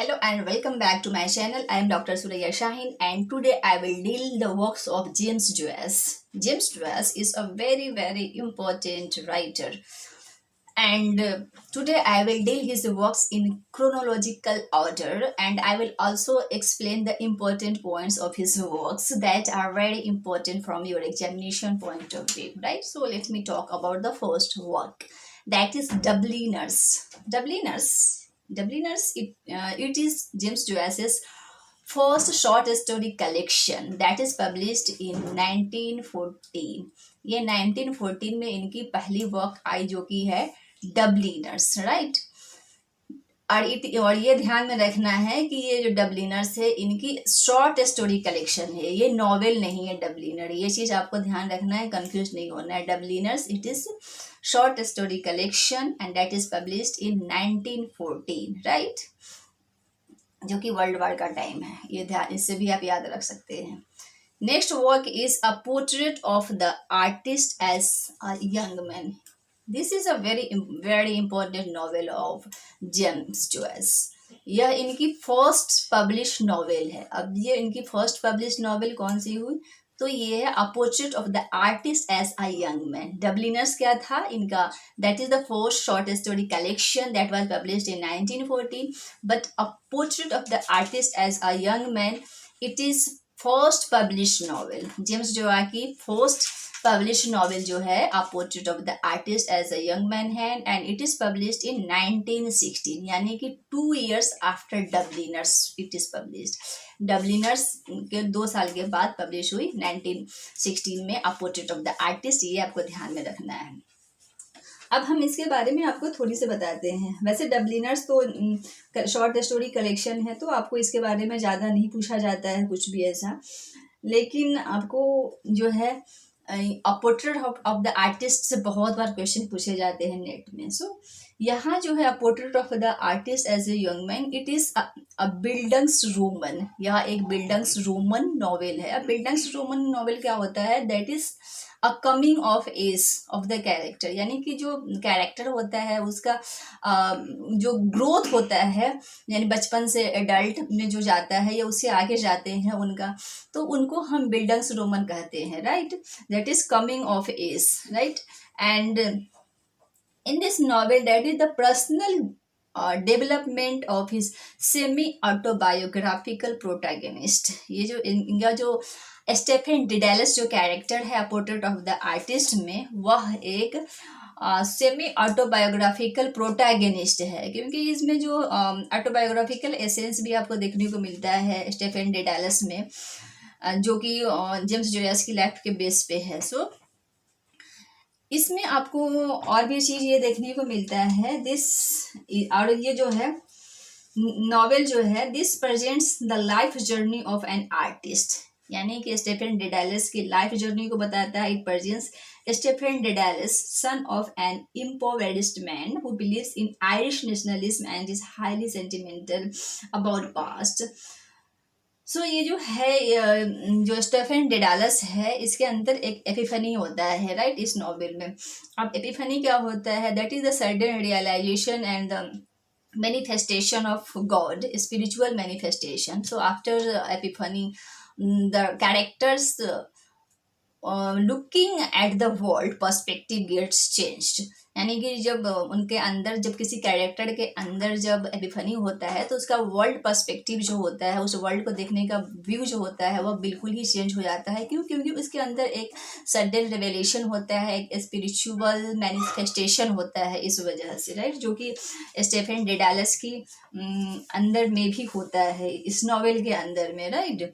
Hello and welcome back to my channel. I am Dr. Surya Shahin and today I will deal the works of James Joyce. James Joyce is a very important writer and today I will deal his works in chronological order and I will also explain the important points of his works that are very important from your examination point of view, right? So let me talk about the first work, that is Dubliners. It is James Joyce's first short story collection that is published in 1914. ये 1914 में इनकी पहली work I जो कि है डबलिनर्स, right. और ये ध्यान में रखना है कि ये जो डबलिनर्स है इनकी शॉर्ट स्टोरी कलेक्शन है, ये नॉवेल नहीं है डबलिनर। ये चीज आपको ध्यान रखना है, कंफ्यूज नहीं होना है। Dubliners it is short story collection and that is published in 1914, right, जो कि वर्ल्ड वार का टाइम है। ये ध्यान, इससे भी आप याद रख सकते हैं। Next work is a portrait of the artist as a young man. This is a very important novel of James Joyce. यह इनकी फर्स्ट पब्लिश नॉवेल है। अब ये इनकी फर्स्ट पब्लिश नॉवेल कौन सी हुई, तो ये है a portrait of the artist as a young man. Dubliners क्या था इनका, that is the first short story collection that was published in 1914, but a portrait of the artist as a young man it is first publish novel. James Joyce की first publish novel जो है a portrait of the artist as a young man है and it is published in 1916, यानी कि 2 years after Dubliners it is published. Dubliners के 2 साल के बाद पब्लिश हुई 1916 में a portrait of the artist. ये आपको ध्यान में रखना है। अब हम इसके बारे में आपको थोड़ी सी बताते हैं। वैसे डबलिनर्स तो शॉर्ट स्टोरी कलेक्शन है तो आपको इसके बारे में ज़्यादा नहीं पूछा जाता है कुछ भी ऐसा, लेकिन आपको जो है a portrait of the artist से बहुत बार क्वेश्चन पूछे जाते हैं नेट में। सो यहाँ जो है a portrait of the artist as a young man it is a bildungsroman. यह एक बिल्डंग्स रोमन नॉवेल है। अब बिल्डंग्स रोमन नॉवेल क्या होता है, that is a coming of age of the character, यानी कि जो कैरेक्टर होता है उसका जो ग्रोथ होता है, यानी बचपन से एडल्ट में जो जाता है या उससे आगे जाते हैं उनका, तो उनको हम बिल्डंग्स रोमन कहते हैं, right. That is coming of age, right. And in this novel that is the personal development of his semi autobiographical protagonist. ये जो इनका जो स्टेफन डिडेलस जो कैरेक्टर है पोर्ट्रेट ऑफ द आर्टिस्ट में, वह एक सेमी ऑटोबायोग्राफिकल प्रोटैगनिस्ट है, क्योंकि इसमें जो ऑटोबायोग्राफिकल एसेंस भी आपको देखने को मिलता है स्टेफन डिडेलस में, जो कि जेम्स जॉयस की लाइफ के बेस पे है। सो इसमें आपको और भी चीज ये देखने को मिलता है दिस, और ये जो है नॉवेल जो है this presents the life journey of an artist, यानी कि स्टेफन डिडेलस की लाइफ जर्नी को बताता है। It presents Stephen Dedalus, son of an impoverished man who believes in Irish nationalism and is highly sentimental about past. सो ये जो है जो स्टेफन डिडालस है इसके अंदर एक एपिफनी होता है, राइट, इस नॉवेल में। अब एपिफनी क्या होता है, that is the sudden realisation and the manifestation of God, spiritual manifestation. So after epiphany, the characters looking at the world perspective gets changed, यानी कि जब उनके अंदर, जब किसी कैरेक्टर के अंदर जब एपिफनी होता है तो उसका वर्ल्ड पर्सपेक्टिव जो होता है, उस वर्ल्ड को देखने का व्यू जो होता है वह बिल्कुल ही चेंज हो जाता है। क्यों? क्योंकि उसके अंदर एक सडन रेवलेशन होता है, एक स्पिरिचुअल मैनिफेस्टेशन होता है इस वजह से, राइट, जो कि स्टेफन डिडालस की अंदर में भी होता है इस नॉवेल के अंदर में, राइट।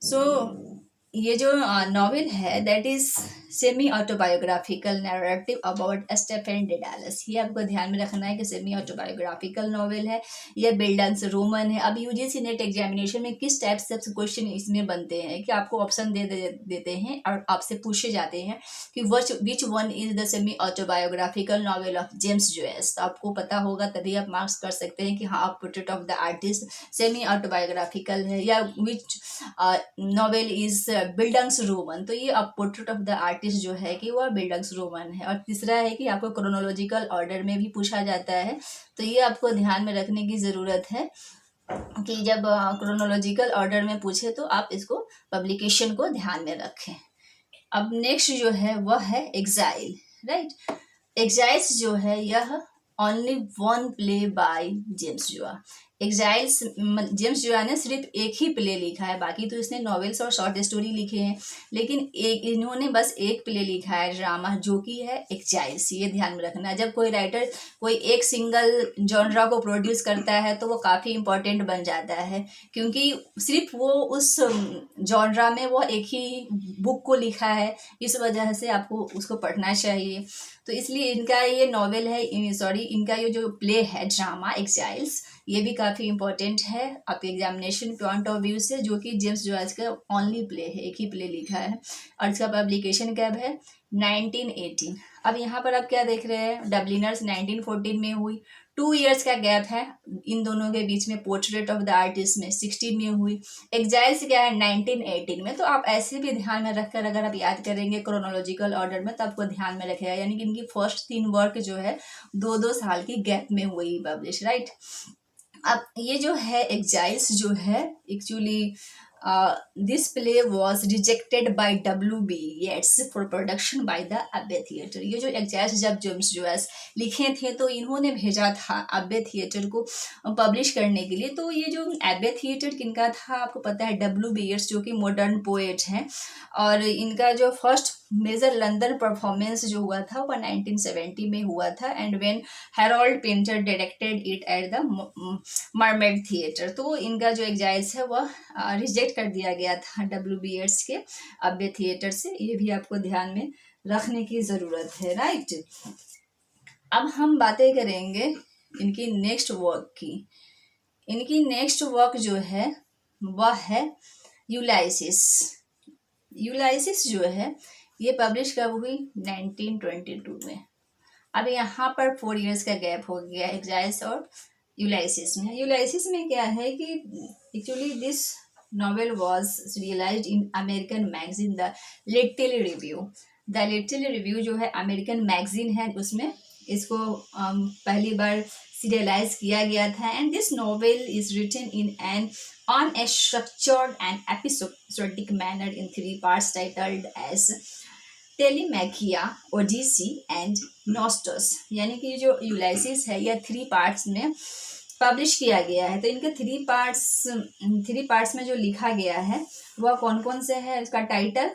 सो ये जो नॉवेल है that is semi autobiographical narrative about Stephen Dedalus. ये आपको ध्यान में रखना है कि सेमी ऑटोबायोग्राफिकल नॉवेल है, ये बिल्डंग्स रोमन है। अब यूजीसी नेट एग्जामिनेशन में किस टाइप से क्वेश्चन इसमें बनते हैं कि आपको ऑप्शन देते हैं और आपसे पूछे जाते हैं कि which one is the semi autobiographical novel of James Joyce. तो आपको पता होगा तभी आप मार्क्स कर सकते हैं कि हाँ, आप portrait of the artist semi autobiographical है, या विच नॉवेल इज बिल्डंग्स रोमन। तो ये अब पोर्ट्रेट ऑफ द आर्टिस्ट जो है कि वह बिल्डंग्स रोमन है। और तीसरा है कि आपको क्रोनोलॉजिकल ऑर्डर में भी पूछा जाता है, तो ये आपको ध्यान में रखने की ज़रूरत है। कि जब क्रोनोलॉजिकल ऑर्डर में पूछे तो आप इसको पब्लिकेशन को ध्यान में रखें। अब नेक्स्ट जो है वह है एग्जाइल, राइट। एग्जाइल्स जो है यह only one play by James जुआ। एग्जाइल्स जेम्स जुआ ने सिर्फ एक ही प्ले लिखा है, बाकी तो इसने नॉवेल्स और शॉर्ट स्टोरी लिखे हैं, लेकिन एक इन्होंने बस एक प्ले लिखा है ड्रामा, जो कि है एग्जाइल्स। ये ध्यान में रखना, जब कोई राइटर कोई एक सिंगल जॉनरा को प्रोड्यूस करता है तो वो काफ़ी इंपॉर्टेंट बन जाता है, क्योंकि सिर्फ वो उस जॉनरा में वो एक ही बुक को लिखा है, इस वजह से आपको उसको पढ़ना चाहिए। तो इसलिए इनका ये नॉवेल है, सॉरी इनका ये जो प्ले है ड्रामा एग्जाइल्स, ये भी काफ़ी इंपॉर्टेंट है आपके एग्जामिनेशन पॉइंट ऑफ व्यू से, जो कि जेम्स जॉयस का ओनली प्ले है, एक ही प्ले लिखा है, और इसका पब्लिकेशन कब है 1918। अब यहाँ पर आप क्या देख रहे हैं, डबलिनर्स 1914 में हुई, 2 ईयर्स का गैप है इन दोनों के बीच में। पोर्ट्रेट ऑफ द आर्टिस्ट में 16 में हुई, एग्जाइल्स क्या है 1918 में। तो आप ऐसे भी ध्यान में रखकर अगर आप याद करेंगे क्रोनोलॉजिकल ऑर्डर में, तो आपको ध्यान में रखेगा, यानी कि इनकी फर्स्ट 3 वर्क जो है 2-2 साल की गैप में हुई पब्लिश, राइट। अब ये जो है एग्जाइल्स जो है actually this play was rejected by WB Yeats for production by the Abbey theatre. ये जो एग्जाइल्स जब जेम्स जॉयस लिखे थे तो इन्होंने भेजा था अब्बे थिएटर को पब्लिश करने के लिए। तो ये जो अब्बे थिएटर किनका था आपको पता है, WB येट्स, जो कि मॉडर्न पोएट हैं, और इनका जो फर्स्ट मेजर लंदन परफॉर्मेंस जो हुआ था वो 1970 में हुआ था, and when Harold Pinter directed it at the mermaid theatre. तो इनका जो एग्जाइल्स है वह रिजेक्ट कर दिया गया था WB येट्स के अब्बे थिएटर से, ये भी आपको ध्यान में रखने की ज़रूरत है, राइट। अब हम बातें करेंगे इनकी नेक्स्ट वर्क की। इनकी नेक्स्ट वर्क जो है वह है यूलाइसिस। यूलाइसिस जो है ये पब्लिश कब हुई 1922 में। अब यहाँ पर 4 ईयर्स का गैप हो गया एग्जाइल्स और यूलाइसिस में। यूलाइसिस में क्या है कि actually this novel was realised in American magazine the little review. The little review जो है अमेरिकन मैगजीन है, उसमें इसको पहली बार सीरियलाइज किया गया था, and this novel is written in an on a structured and episodic manner in 3 parts titled as Telemachia, Odyssey and Nostos. यानी कि जो यूलाइसिस है यह 3 पार्ट्स में पब्लिश किया गया है। तो इनके 3 पार्ट्स में जो लिखा गया है वह कौन कौन से है, इसका टाइटल।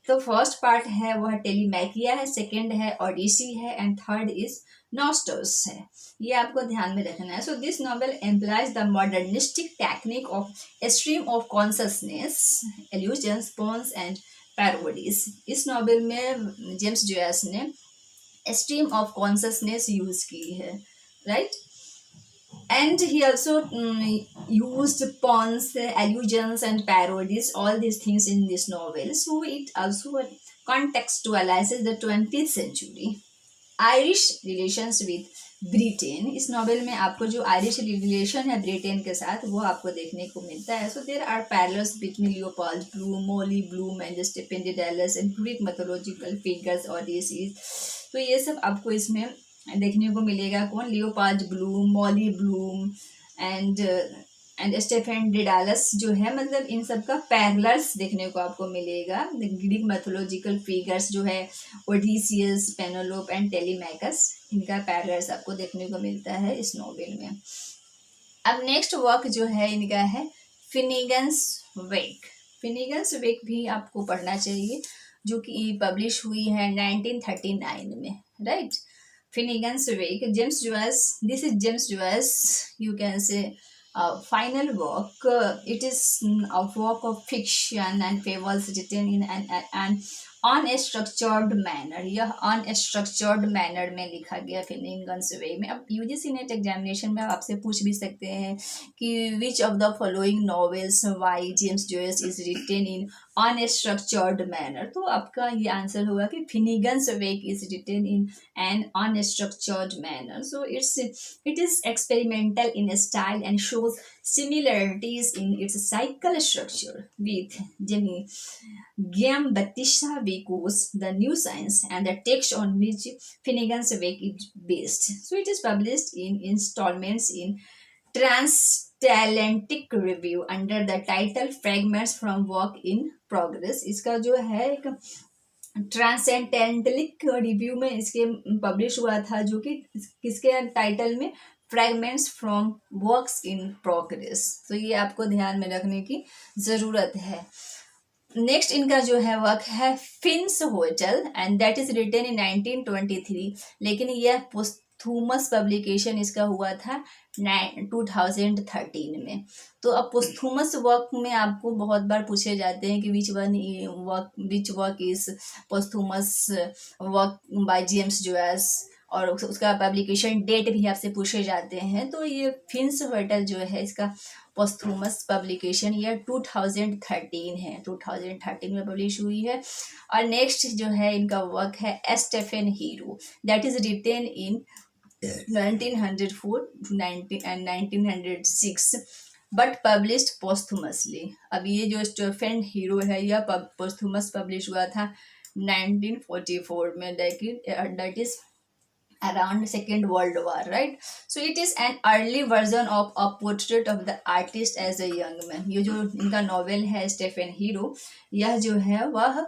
तो फर्स्ट पार्ट है वह टेलीमैकिया है, सेकेंड है ओडिसी है, एंड थर्ड इज नॉस्टस है। ये आपको ध्यान में रखना है। So this novel employs the modernistic technique of a stream of consciousness, allusions, puns and parodies. इस नॉवेल में जेम्स जॉयस ने स्ट्रीम ऑफ कॉन्शसनेस यूज की है, right. And he also used puns, allusions and parodies, all these things in this novel. So it also contextualizes the 20th century Irish relations with Britain. इस novel में आपको जो Irish relation है Britain के साथ वो आपको देखने को मिलता है। So there are parallels between Leopold Bloom, Molly Bloom and Stephen Dedalus and Greek mythological figures और ओडिसीज। तो ये सब आपको इसमें देखने को मिलेगा। कौन, Leopold Bloom, Molly Bloom and Stephen Dedalus जो है, मतलब इन सब का पैरेलल्स देखने को आपको मिलेगा। ग्रीक मैथोलॉजिकल फिगर्स जो है ओडिसियस, पेनेलोप एंड टेलीमैकस, इनका पैरेलल्स आपको देखने को मिलता है इस नॉवेल में। अब नेक्स्ट वर्क जो है इनका है फिनिगन्स वेक। फिनिगन्स वेक भी आपको पढ़ना चाहिए, जो कि पब्लिश हुई है 1939 में, right. Finnegans Wake, James Joyce, this is James Joyce, you can say final work. It is a work of fiction and fables written in an unstructured manner. यह unstructured manner में लिखा गया फिनिगन्स वे में। अब यूजीसी नेट एग्जामिनेशन में आपसे पूछ भी सकते हैं कि which of the following novels by James Joyce is written in unstructured manner. तो आपका ये आंसर होगा कि Finnegans Wake is written in an unstructured manner. So it is experimental in style and shows similarities in its cycle structure with Giambattista Vico's The New Science and the text on which Finnegan's Wake is based. So it is published in installments in Atlantic review under the title fragments from work in progress. इसका जो है एक ट्रांसेंडेंटलिक review में इसके publish हुआ था, जो कि किसके टाइटल में, fragments from works in progress. तो ये आपको ध्यान में रखने की ज़रूरत है। नेक्स्ट इनका जो है वर्क है Finn's hotel and that is written in 1923, लेकिन यह पोस्थुमस पब्लिकेशन इसका हुआ था 2013 में। तो अब पोस्थुमस वर्क में आपको बहुत बार पूछे जाते हैं कि which work is posthumous work by James Joyce, और उसका पब्लिकेशन डेट भी आपसे पूछे जाते हैं। तो ये फिन्स होटल जो है इसका पोस्थुमस पब्लिकेशन ईयर 2013 है, 2013 में पब्लिश हुई है। और नेक्स्ट जो है इनका वर्क है Stephen Hero, that is written in 1904 to 1906 but published posthumously. अब ये जो स्टेफन हीरो है यह पोस्थुमस पब्लिश हुआ था 1944 में, that is around Second World War, right? So it is an early version of a portrait of the artist as a young man। ये जो इनका नॉवेल है स्टेफन हीरो, यह जो है वह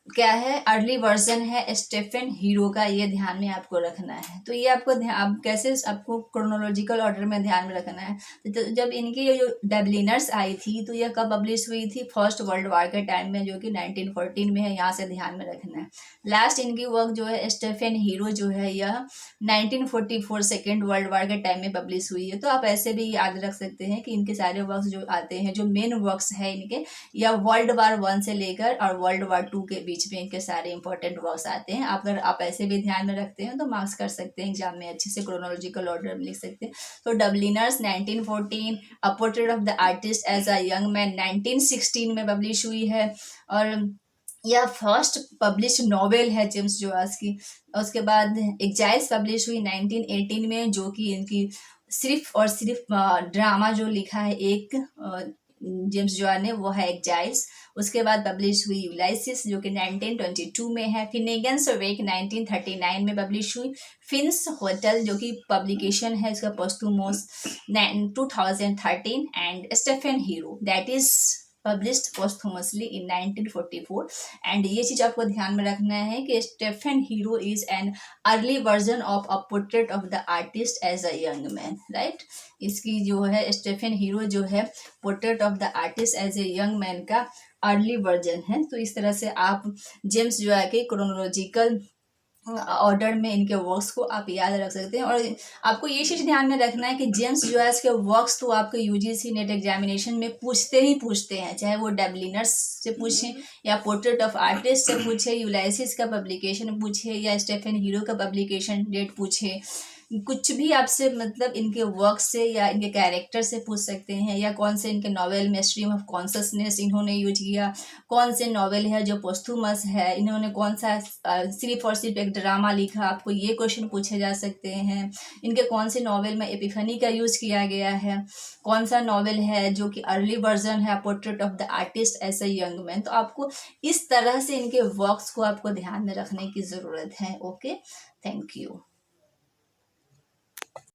क्या है, अर्ली वर्जन है स्टेफन हीरो का, ये ध्यान में आपको रखना है। तो ये आपको आप कैसे आपको क्रोनोलॉजिकल ऑर्डर में ध्यान में रखना है। तो जब इनकी ये जो डबलिनर्स आई थी तो यह कब पब्लिश हुई थी, फर्स्ट वर्ल्ड वॉर के टाइम में, जो कि 1914 में है, यहाँ से ध्यान में रखना है। लास्ट इनकी वर्क जो है स्टेफन हीरो जो है यह 1944 सेकेंड वर्ल्ड वॉर के टाइम में पब्लिश हुई है। तो आप ऐसे भी याद रख सकते हैं कि इनके सारे वर्क्स जो आते हैं, जो मेन वर्क्स है इनके, या वर्ल्ड वार 1 से लेकर और वर्ल्ड वार 2 के बीच में इनके सारे इंपॉर्टेंट वर्क्स आते हैं। अगर आप ऐसे भी ध्यान में रखते हैं तो मार्क्स कर सकते हैं एग्जाम में, अच्छे से क्रोनोलॉजिकल ऑर्डर में लिख सकते हैं। तो Dubliners 1914, a portrait of the artist as a young man 1916 में पब्लिश हुई है, और यह फर्स्ट पब्लिश नॉवेल है जेम्स जोयस की। उसके बाद एग्जाइल्स पब्लिश हुई 1918 में, जो कि इनकी सिर्फ और सिर्फ ड्रामा जो लिखा है एक जेम्स जोयस ने, वो है एग्जाइल्स। उसके बाद पब्लिश हुई यूलाइसिस जो कि 1922 में है। फिनेगन्स वेक 1939 में पब्लिश हुई। फिन्स होटल जो कि पब्लिकेशन है इसका posthumous 2013, and Stephen Hero that is published posthumously in 1944। And ये चीज आपको ध्यान में रखना है कि Stephen Hero is an early version of a portrait of the artist as a young man, right. इसकी जो है स्टेफन हीरो जो है portrait of the artist as a young man का अर्ली वर्जन है। तो इस तरह से आप जेम्स जोया के क्रोनोलॉजिकल ऑर्डर में इनके वर्क्स को आप याद रख सकते हैं। और आपको ये चीज़ ध्यान में रखना है कि जेम्स जोयस के वर्क्स तो आपके यूजीसी नेट एग्जामिनेशन में पूछते ही पूछते हैं, चाहे वो डबलिनर्स से पूछें या पोर्ट्रेट ऑफ आर्टिस्ट से पूछे, यूलाइसिस का पब्लिकेशन पूछे, या स्टेफन हीरो का पब्लिकेशन डेट पूछे, कुछ भी आपसे मतलब इनके वर्क से या इनके कैरेक्टर से पूछ सकते हैं, या कौन से इनके नॉवेल में स्ट्रीम ऑफ कॉन्शसनेस इन्होंने यूज किया, कौन से नॉवेल है जो पोस्थुमस है, इन्होंने कौन सा सिर्फ और सिर्फ एक ड्रामा लिखा, आपको ये क्वेश्चन पूछे जा सकते हैं। इनके कौन से नॉवेल में एपिफनी का यूज किया गया है, कौन सा नॉवेल है जो कि अर्ली वर्जन है portrait of the artist as a young man. तो आपको इस तरह से इनके वर्क्स को आपको ध्यान में रखने की ज़रूरत है। Okay, thank you.